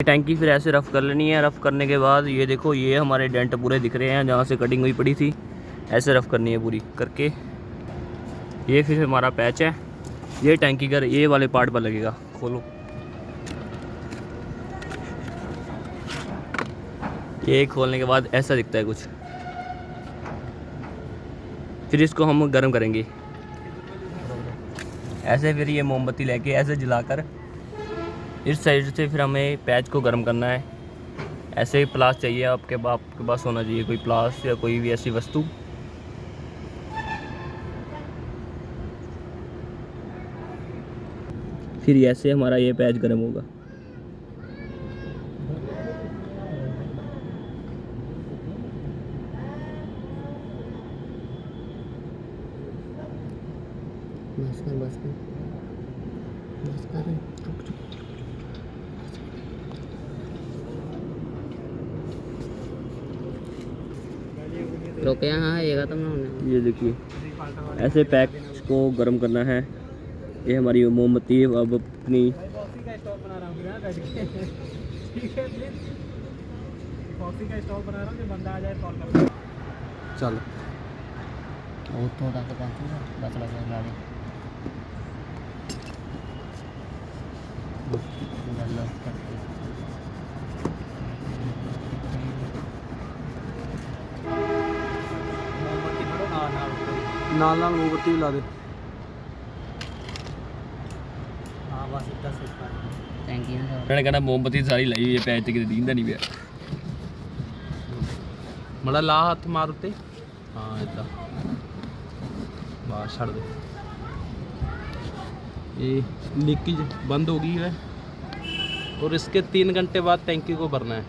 टैंकी फिर ऐसे रफ़ कर लेनी है। रफ़ करने के बाद ये देखो, ये हमारे डेंट पूरे दिख रहे हैं जहाँ से कटिंग हुई पड़ी थी। ऐसे रफ़ करनी है पूरी करके। ये फिर हमारा पैच है, ये टैंकी का ये वाले पार्ट पर लगेगा। खोलो, ये खोलने के बाद ऐसा दिखता है कुछ। फिर इसको हम गर्म करेंगे ऐसे। फिर ये मोमबत्ती लेके ऐसे जलाकर इस साइड से फिर हमें पैच को गर्म करना है। ऐसे प्लास चाहिए आपके पास होना चाहिए, कोई प्लास या कोई भी ऐसी वस्तु। फिर ऐसे हमारा ये पैच गर्म होगा। बस कर रोके यहाँ आएगा तुमने। ये देखिए ऐसे पैक को गर्म करना है। ये हमारी मोमबत्ती अब अपनी चल नाल नाल मोमबत्ती भी ला दे। मैंने कहना मोमबत्ती सारी लाई हुई है, पैच ते किते दींदा नहीं पिया। मड़ा ला हाथ मार उत्ते। हाँ इदा बस छड़ दे। ये लीकेज बंद हो गई है और इसके 3 घंटे बाद टैंकी को भरना है।